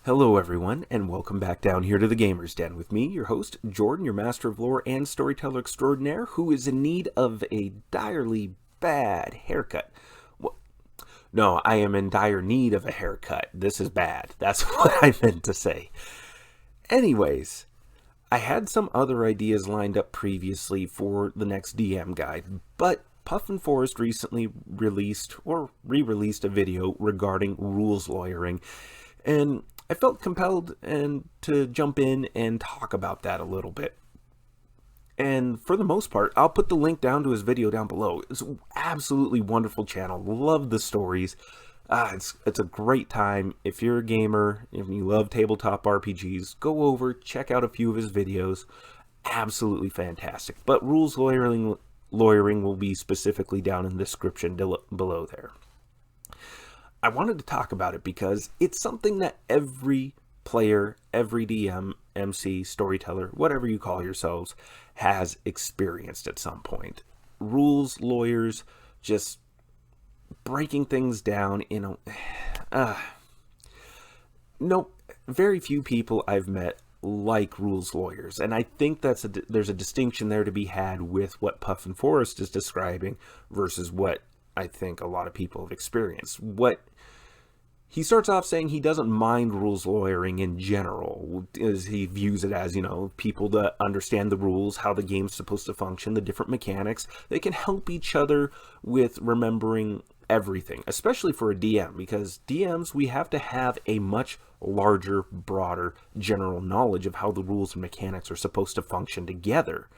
Hello everyone, and welcome back down here to the Gamer's Den with me, your host, Jordan, your master of lore and storyteller extraordinaire, who is in need of a direly bad haircut. No, I am in dire need of a haircut. This is bad. That's what I meant to say. Anyways, I had some other ideas lined up previously for the next DM guide, but Puffin Forest recently released or re-released a video regarding rules lawyering, and I felt compelled to jump in and talk about that a little bit. And for the most part, I'll put the link down to his video down below. It's an absolutely wonderful channel. Love the stories. It's a great time. If you're a gamer, if you love tabletop RPGs, go over, check out a few of his videos. Absolutely fantastic. But rules lawyering will be specifically down in the description below there. I wanted to talk about it because it's something that every player, every DM, MC, storyteller, whatever you call yourselves, has experienced at some point. Rules lawyers just breaking things down in a... no, very few people I've met like rules lawyers, and I think there's a distinction there to be had with what Puffin Forest is describing versus what I think a lot of people have experienced. He starts off saying he doesn't mind rules lawyering in general, as he views it as, people that understand the rules, how the game's supposed to function, the different mechanics. They can help each other with remembering everything, especially for a DM, because DMs, we have to have a much larger, broader, general knowledge of how the rules and mechanics are supposed to function together.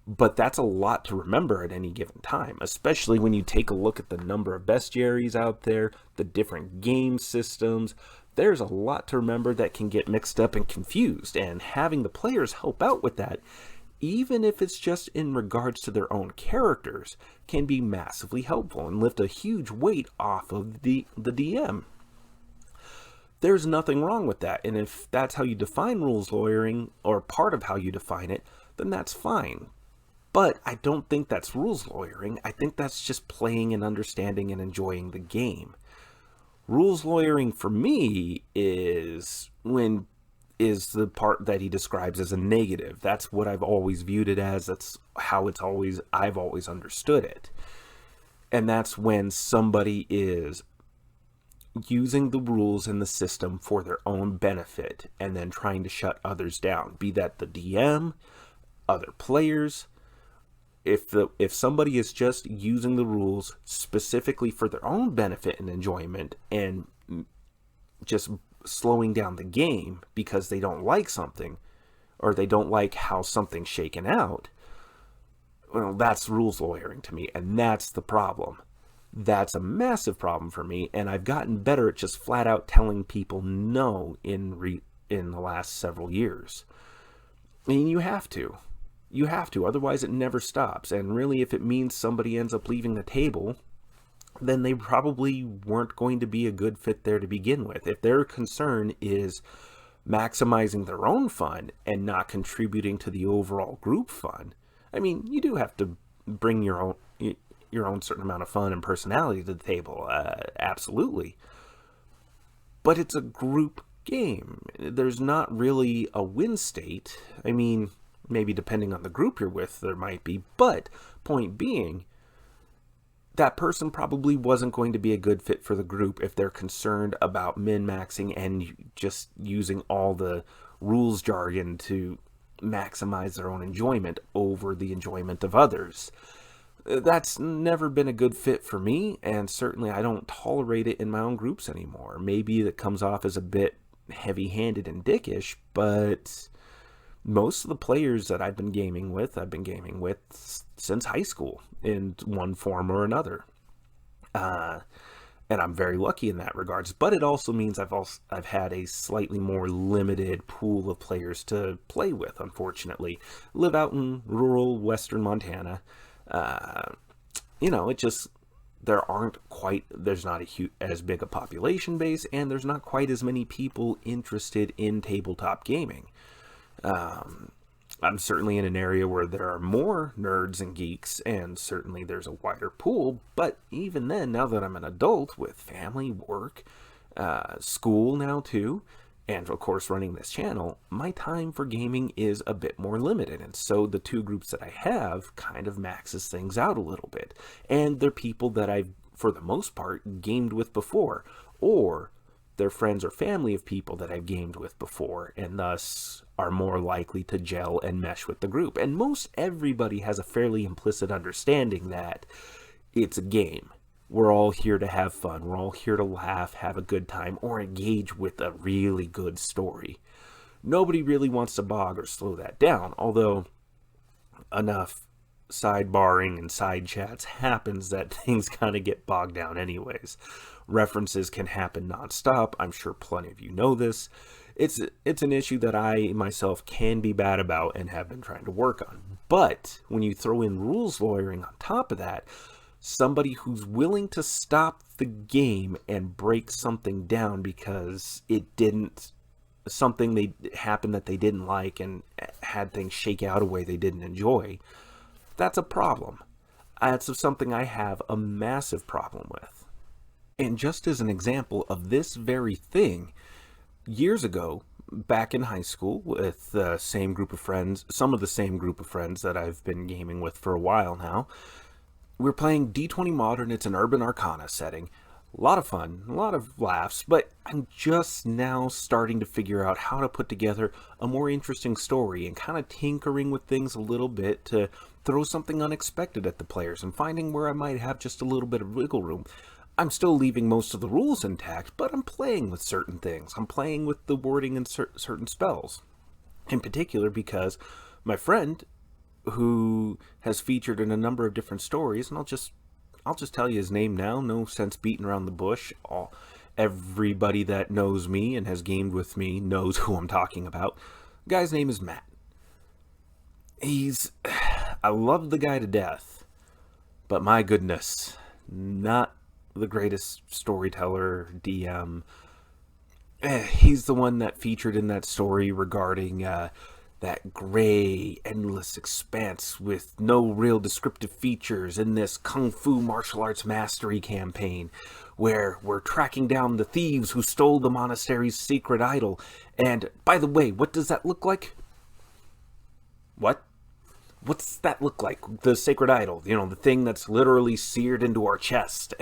But that's a lot to remember at any given time, especially when you take a look at the number of bestiaries out there, the different game systems. There's a lot to remember that can get mixed up and confused, and having the players help out with that, even if it's just in regards to their own characters, can be massively helpful and lift a huge weight off of the DM. There's nothing wrong with that, and if that's how you define rules lawyering, or part of how you define it, then that's fine. But I don't think that's rules lawyering. I think that's just playing and understanding and enjoying the game. Rules lawyering for me is the part that he describes as a negative. That's what I've always viewed it as. That's how I've always understood it. And that's when somebody is using the rules in the system for their own benefit and then trying to shut others down, be that the DM, other players. If somebody is just using the rules specifically for their own benefit and enjoyment and just slowing down the game because they don't like something or they don't like how something's shaken out, well, that's rules lawyering to me, and that's the problem. That's a massive problem for me, and I've gotten better at just flat out telling people no in the last several years. I mean, you have to. Otherwise it never stops. And really, if it means somebody ends up leaving the table, then they probably weren't going to be a good fit there to begin with. If their concern is maximizing their own fun and not contributing to the overall group fun, I mean, you do have to bring your own certain amount of fun and personality to the table, absolutely. But it's a group game. There's not really a win state. I mean, maybe depending on the group you're with, there might be. But point being, that person probably wasn't going to be a good fit for the group if they're concerned about min-maxing and just using all the rules jargon to maximize their own enjoyment over the enjoyment of others. That's never been a good fit for me, and certainly I don't tolerate it in my own groups anymore. Maybe that comes off as a bit heavy-handed and dickish, but most of the players that I've been gaming with since high school in one form or another. And I'm very lucky in that regards, but it also means I've had a slightly more limited pool of players to play with, unfortunately. Live out in rural western Montana. There's not as big a population base, and there's not quite as many people interested in tabletop gaming. I'm certainly in an area where there are more nerds and geeks, and certainly there's a wider pool. But even then, now that I'm an adult with family, work, school now too, and of course running this channel, my time for gaming is a bit more limited. And so the two groups that I have kind of maxes things out a little bit. And they're people that I've, for the most part, gamed with before, or they're friends or family of people that I've gamed with before, and thus are more likely to gel and mesh with the group. And most everybody has a fairly implicit understanding that it's a game. We're all here to have fun. We're all here to laugh, have a good time, or engage with a really good story. Nobody really wants to bog or slow that down, although enough sidebarring and side chats happens that things kind of get bogged down anyways. References can happen nonstop. I'm sure plenty of you know this. It's an issue that I myself can be bad about and have been trying to work on. But when you throw in rules lawyering on top of that, somebody who's willing to stop the game and break something down because something they happened that they didn't like and had things shake out a way they didn't enjoy, that's a problem. That's something I have a massive problem with. And just as an example of this very thing, years ago, back in high school, with the same group of friends, some of the same group of friends that I've been gaming with for a while now, we're playing D20 Modern. It's an Urban Arcana setting. A lot of fun, a lot of laughs, but I'm just now starting to figure out how to put together a more interesting story and kind of tinkering with things a little bit to throw something unexpected at the players and finding where I might have just a little bit of wiggle room. I'm still leaving most of the rules intact, but I'm playing with certain things. I'm playing with the wording and certain spells. In particular because my friend, who has featured in a number of different stories, and I'll just tell you his name now, no sense beating around the bush. Everybody that knows me and has gamed with me knows who I'm talking about. The guy's name is Matt. I love the guy to death, but my goodness, not the greatest storyteller, DM. He's the one that featured in that story regarding that gray, endless expanse with no real descriptive features in this Kung Fu martial arts mastery campaign, where we're tracking down the thieves who stole the monastery's secret idol. And, by the way, what does that look like? What? What's that look like? The sacred idol, the thing that's literally seared into our chest,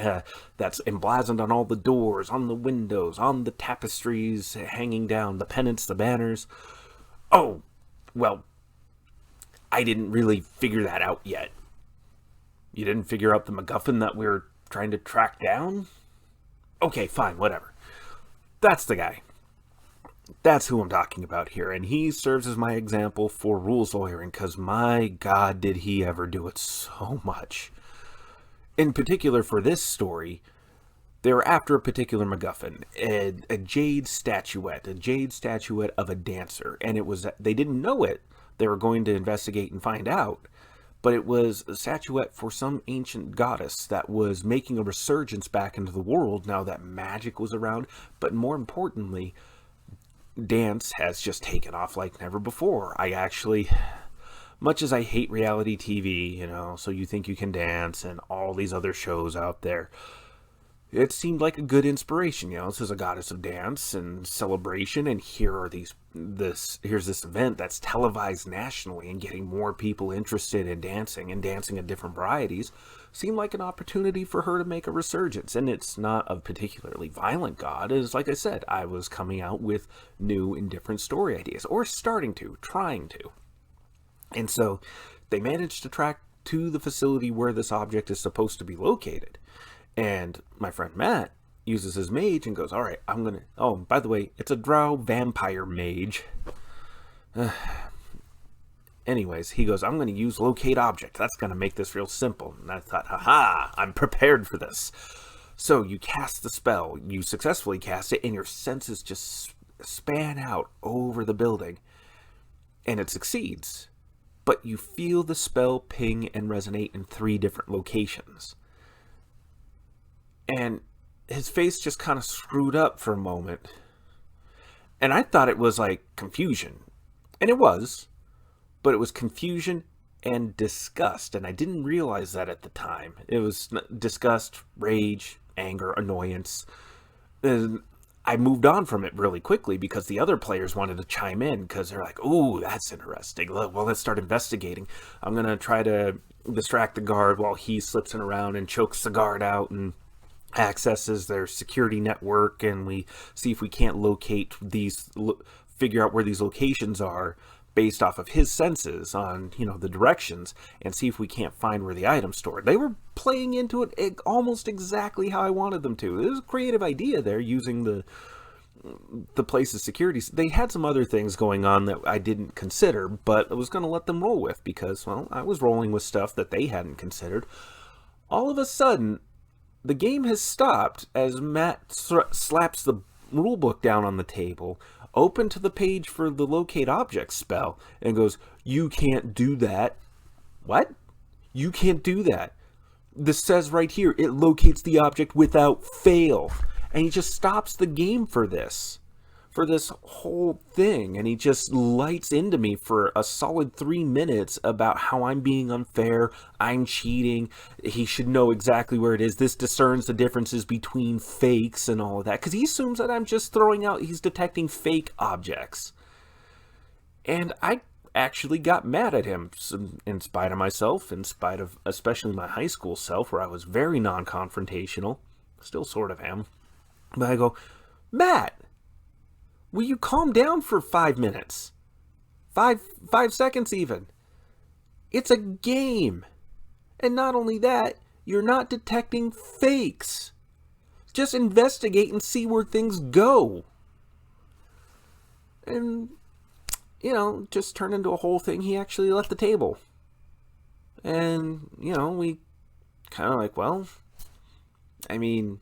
that's emblazoned on all the doors, on the windows, on the tapestries hanging down, the pennants, the banners. Oh, well, I didn't really figure that out yet. You didn't figure out the MacGuffin that we're trying to track down? Okay, fine, whatever. That's the guy. That's who I'm talking about here, and he serves as my example for rules lawyering, because my God, did he ever do it so much. In particular, for this story, they were after a particular MacGuffin, a jade statuette of a dancer, and they didn't know it. They were going to investigate and find out, but it was a statuette for some ancient goddess that was making a resurgence back into the world now that magic was around, but more importantly, dance has just taken off like never before. Much as I hate reality TV, So You Think You Can Dance and all these other shows out there, it seemed like a good inspiration. This is a goddess of dance and celebration, and here's this event that's televised nationally and getting more people interested in dancing and dancing at different varieties. Seemed like an opportunity for her to make a resurgence, and it's not a particularly violent god. As like I said, I was coming out with new and different story ideas, or trying to. And so they managed to track to the facility where this object is supposed to be located. And my friend Matt uses his mage and goes, all right, oh, by the way, it's a drow vampire mage. Anyways, he goes, I'm going to use locate object. That's going to make this real simple. And I thought, haha, I'm prepared for this. So you cast the spell, you successfully cast it, and your senses just span out over the building. And it succeeds. But you feel the spell ping and resonate in 3 different locations. And his face just kind of screwed up for a moment. And I thought it was like confusion. And it was. but it was confusion and disgust, and I didn't realize that at the time. It was disgust, rage, anger, annoyance. And I moved on from it really quickly because the other players wanted to chime in because they're like, "Ooh, that's interesting. Well, let's start investigating. I'm going to try to distract the guard while he slips in around and chokes the guard out and accesses their security network, and we see if we can't figure out where these locations are based off of his senses on, the directions, and see if we can't find where the item's stored." They were playing into it almost exactly how I wanted them to. It was a creative idea there, using the place's security. They had some other things going on that I didn't consider, but I was going to let them roll with because, well, I was rolling with stuff that they hadn't considered. All of a sudden, the game has stopped as Matt slaps the rulebook down on the table, open to the page for the locate object spell, and goes, "You can't do that." What? You can't do that. This says right here, it locates the object without fail. And he just stops the game for this whole thing, and he just lights into me for a solid 3 minutes about how I'm being unfair, I'm cheating, he should know exactly where it is, this discerns the differences between fakes and all of that, because he assumes that I'm just he's detecting fake objects. And I actually got mad at him, in spite of myself, in spite of especially my high school self, where I was very non-confrontational, still sort of am. But I go, "Matt, will you calm down for 5 minutes? Five seconds even. It's a game. And not only that, you're not detecting fakes. Just investigate and see where things go." And, just turned into a whole thing. He actually left the table. And, we kind of like, well, I mean,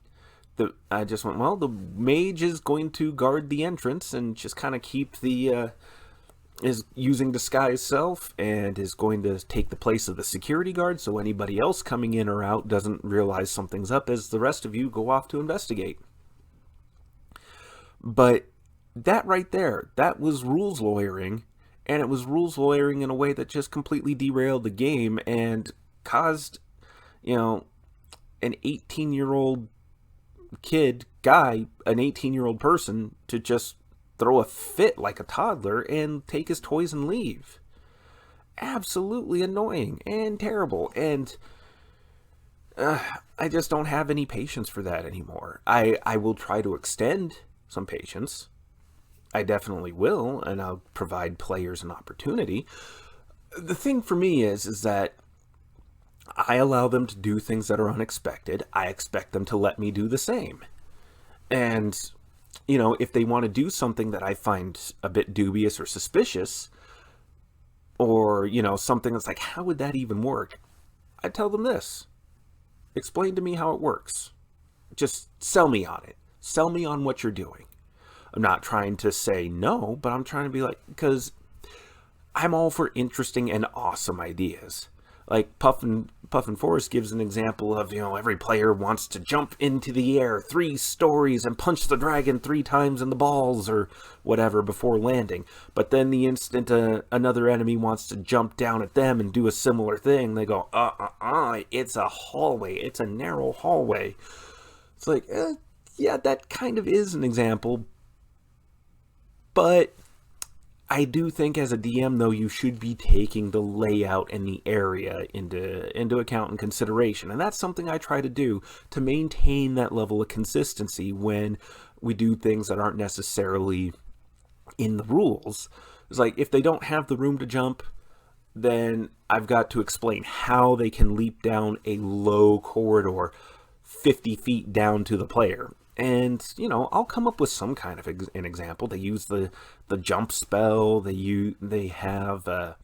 I just went, well, the mage is going to guard the entrance and just kind of keep is using disguise self and is going to take the place of the security guard, so anybody else coming in or out doesn't realize something's up as the rest of you go off to investigate. But that right there, that was rules lawyering, and it was rules lawyering in a way that just completely derailed the game and caused, an 18-year-old an 18-year-old person to just throw a fit like a toddler and take his toys and leave. Absolutely annoying and terrible, and I just don't have any patience for that anymore. I will try to extend some patience. I definitely will, and I'll provide players an opportunity. The thing for me is that I allow them to do things that are unexpected. I expect them to let me do the same. And, if they want to do something that I find a bit dubious or suspicious, or, something that's like, how would that even work? I tell them this. Explain to me how it works. Just sell me on it. Sell me on what you're doing. I'm not trying to say no, but I'm trying to be like, because I'm all for interesting and awesome ideas. Like Puffin Forest gives an example of, every player wants to jump into the air 3 stories and punch the dragon 3 times in the balls or whatever before landing. But then the instant another enemy wants to jump down at them and do a similar thing, they go, it's a hallway. It's a narrow hallway. It's like, yeah, that kind of is an example. But I do think as a DM, though, you should be taking the layout and the area into account and consideration. And that's something I try to do to maintain that level of consistency when we do things that aren't necessarily in the rules. It's like, if they don't have the room to jump, then I've got to explain how they can leap down a low corridor 50 feet down to the player. And, I'll come up with some kind of an example. They use the jump spell. They have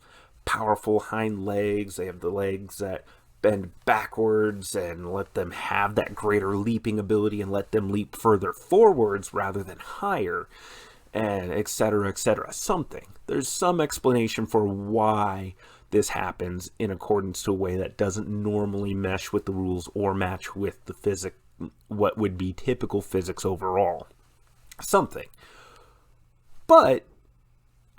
powerful hind legs. They have the legs that bend backwards and let them have that greater leaping ability and let them leap further forwards rather than higher, and et cetera, something. There's some explanation for why this happens in accordance to a way that doesn't normally mesh with the rules or match with the physics, what would be typical physics overall. Something. But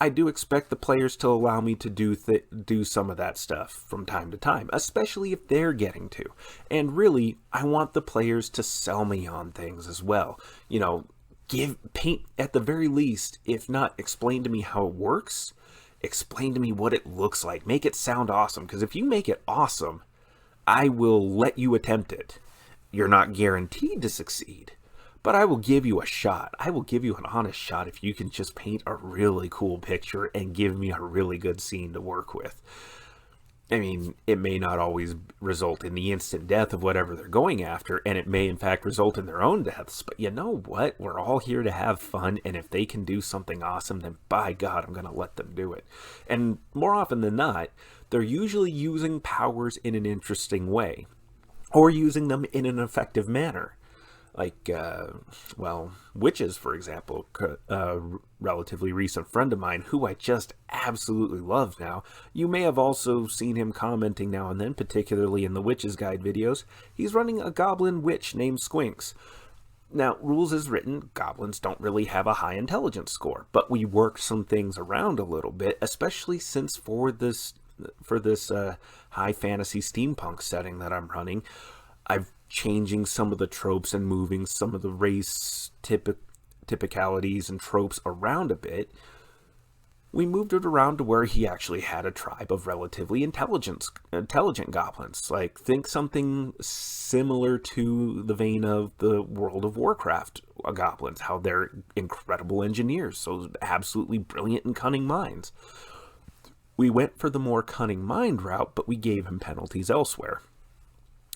I do expect the players to allow me to do some of that stuff from time to time, especially if they're getting to. And really, I want the players to sell me on things as well. You know, paint at the very least, if not explain to me how it works, explain to me what it looks like. Make it sound awesome, because if you make it awesome, I will let you attempt it. You're not guaranteed to succeed, but I will give you a shot. I will give you an honest shot if you can just paint a really cool picture and give me a really good scene to work with. I mean, it may not always result in the instant death of whatever they're going after, and it may in fact result in their own deaths, but you know what? We're all here to have fun, and if they can do something awesome, then by God, I'm going to let them do it. And more often than not, they're usually using powers in an interesting way, or using them in an effective manner. Like, witches, for example, a relatively recent friend of mine who I just absolutely love now. You may have also seen him commenting now and then, particularly in the Witches Guide videos. He's running a goblin witch named Squinks. Now, rules as written, goblins don't really have a high intelligence score, but we worked some things around a little bit, especially since for this high fantasy steampunk setting that I'm running, I'm changing some of the tropes and moving some of the race typicalities and tropes around a bit. We moved it around to where he actually had a tribe of relatively intelligent goblins. Like, think something similar to the vein of the World of Warcraft goblins, how they're incredible engineers, so absolutely brilliant and cunning minds. We went for the more cunning mind route, but we gave him penalties elsewhere.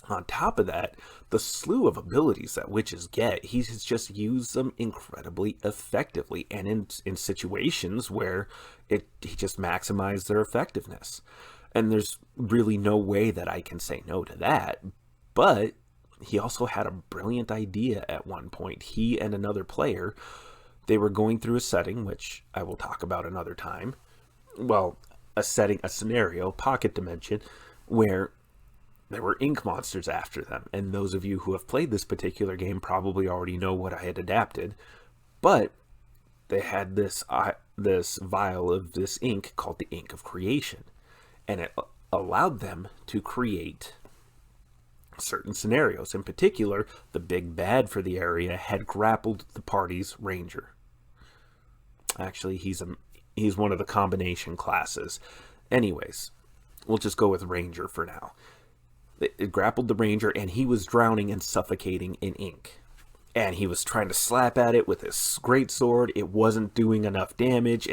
On top of that, the slew of abilities that witches get, he's just used them incredibly effectively, and in situations where he just maximized their effectiveness. And there's really no way that I can say no to that. But he also had a brilliant idea at one point. He and another player, they were going through a setting, which I will talk about another time. Well, a scenario, pocket dimension, where there were ink monsters after them, and those of you who have played this particular game probably already know what I had adapted, but they had this vial of this ink called the Ink of Creation, and it allowed them to create certain scenarios. In particular, the big bad for the area had grappled the party's ranger. Actually, he's one of the combination classes. Anyways, we'll just go with ranger for now. It grappled the ranger, and he was drowning and suffocating in ink. And he was trying to slap at it with his great sword. It wasn't doing enough damage.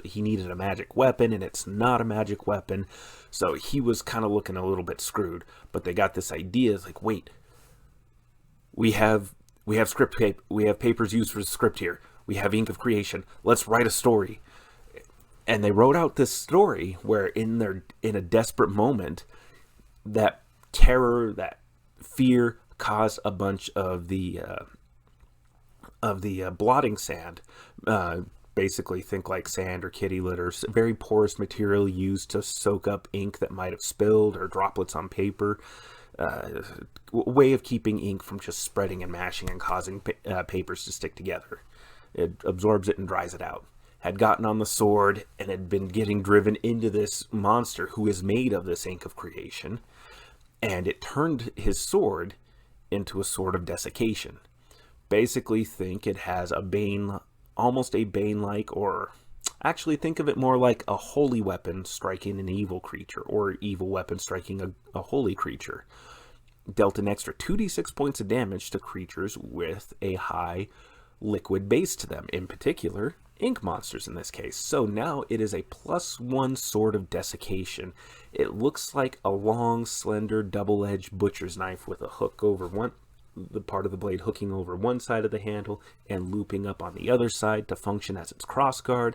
He needed a magic weapon, and it's not a magic weapon. So he was kind of looking a little bit screwed. But they got this idea. It's like, wait, we have script paper. We have papers used for the script here. We have Ink of Creation. Let's write a story. And they wrote out this story where in a desperate moment, that terror, that fear caused a bunch of the blotting sand, basically think like sand or kitty litter, very porous material used to soak up ink that might have spilled, or droplets on paper, way of keeping ink from just spreading and mashing and causing papers to stick together. It absorbs it and dries it out. Had gotten on the sword and had been getting driven into this monster who is made of this Ink of Creation, and it turned his sword into a sword of desiccation. Basically, think it has a bane, almost a bane-like, or actually think of it more like a holy weapon striking an evil creature, or evil weapon striking a holy creature. Dealt an extra 2d6 points of damage to creatures with a high liquid base to them, in particular ink monsters in this case. So now it is a +1 sword of desiccation. It looks like a long, slender, double-edged butcher's knife with a hook over the part of the blade hooking over one side of the handle and looping up on the other side to function as its crossguard.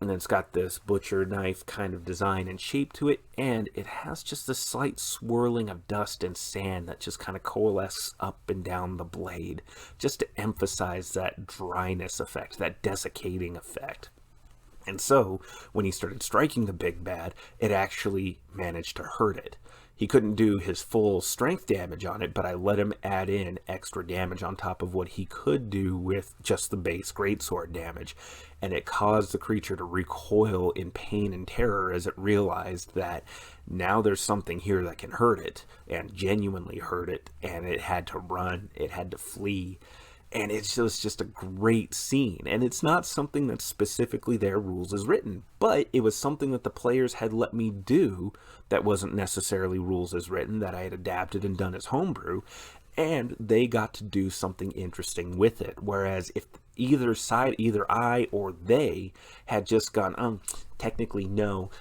And then it's got this butcher knife kind of design and shape to it, and it has just a slight swirling of dust and sand that just kind of coalesces up and down the blade, just to emphasize that dryness effect, that desiccating effect. And so, when he started striking the big bad, it actually managed to hurt it. He couldn't do his full strength damage on it, but I let him add in extra damage on top of what he could do with just the base greatsword damage. And it caused the creature to recoil in pain and terror as it realized that now there's something here that can hurt it, and genuinely hurt it, and it had to run, it had to flee. And it was just a great scene. And it's not something that's specifically their rules as written, but it was something that the players had let me do that wasn't necessarily rules as written, that I had adapted and done as homebrew. And they got to do something interesting with it. Whereas if either side, either I or they, had just gone, technically no,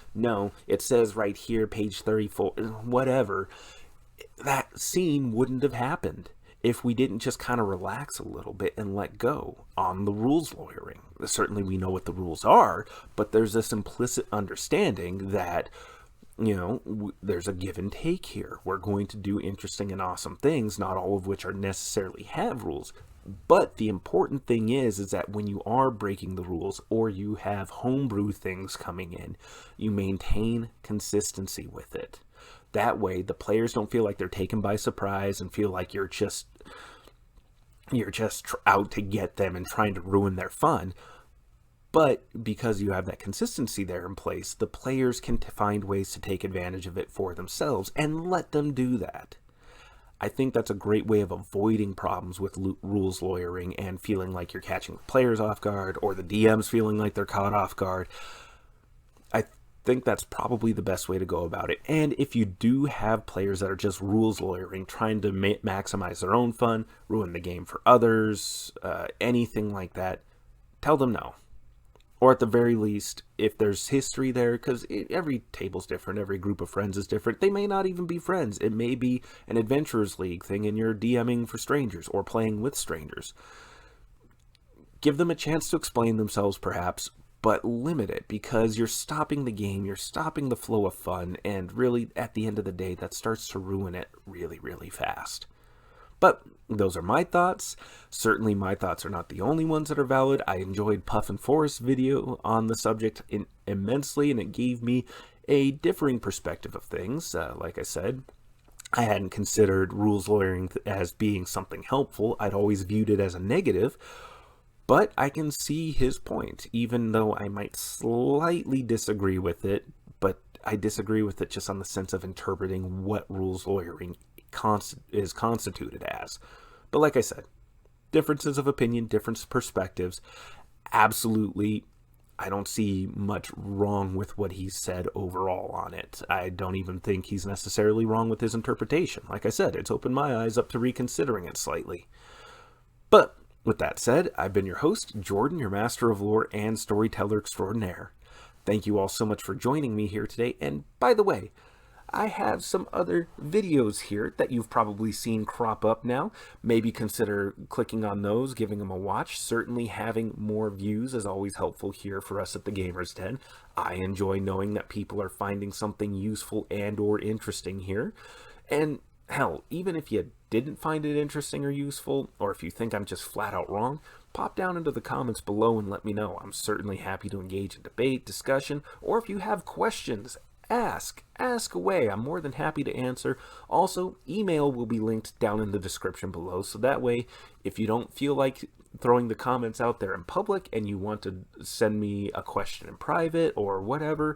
it says right here, page 34, whatever, that scene wouldn't have happened if we didn't just kind of relax a little bit and let go on the rules lawyering. Certainly we know what the rules are, but there's this implicit understanding that, there's a give and take here. We're going to do interesting and awesome things, not all of which are necessarily have rules. But the important thing is that when you are breaking the rules or you have homebrew things coming in, you maintain consistency with it. That way, the players don't feel like they're taken by surprise and feel like you're just out to get them and trying to ruin their fun. But because you have that consistency there in place, the players can find ways to take advantage of it for themselves and let them do that. I think that's a great way of avoiding problems with rules lawyering and feeling like you're catching the players off guard or the DMs feeling like they're caught off guard. I think that's probably the best way to go about it. And if you do have players that are just rules lawyering, trying to maximize their own fun, ruin the game for others, anything like that, tell them no. Or at the very least, if there's history there, because every table's different, every group of friends is different, they may not even be friends. It may be an Adventurers League thing and you're DMing for strangers or playing with strangers. Give them a chance to explain themselves perhaps, but limit it, because you're stopping the game, you're stopping the flow of fun, and really, at the end of the day, that starts to ruin it really, really fast. But those are my thoughts. Certainly my thoughts are not the only ones that are valid. I enjoyed Puffin Forest video on the subject immensely, and it gave me a differing perspective of things. Like I said, I hadn't considered rules lawyering as being something helpful. I'd always viewed it as a negative. But I can see his point, even though I might slightly disagree with it, but I disagree with it just on the sense of interpreting what rules lawyering is constituted as. But like I said, differences of opinion, different perspectives. Absolutely, I don't see much wrong with what he said overall on it. I don't even think he's necessarily wrong with his interpretation. Like I said, it's opened my eyes up to reconsidering it slightly. But with that said, I've been your host, Jordan, your master of lore and storyteller extraordinaire. Thank you all so much for joining me here today. And by the way, I have some other videos here that you've probably seen crop up now. Maybe consider clicking on those, giving them a watch. Certainly having more views is always helpful here for us at the Gamers Den. I enjoy knowing that people are finding something useful and or interesting here. And hell, even if you didn't find it interesting or useful, or if you think I'm just flat out wrong, pop down into the comments below and let me know. I'm certainly happy to engage in debate, discussion, or if you have questions, ask away. I'm more than happy to answer. Also, email will be linked down in the description below, so that way, if you don't feel like throwing the comments out there in public and you want to send me a question in private or whatever,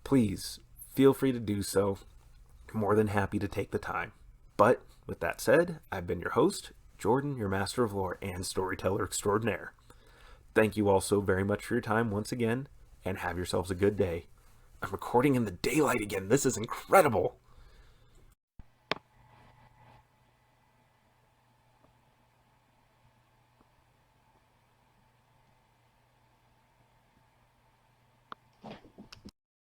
please feel free to do so. I'm more than happy to take the time. But with that said, I've been your host, Jordan, your master of lore and storyteller extraordinaire. Thank you all so very much for your time once again, and have yourselves a good day. I'm recording in the daylight again. This is incredible.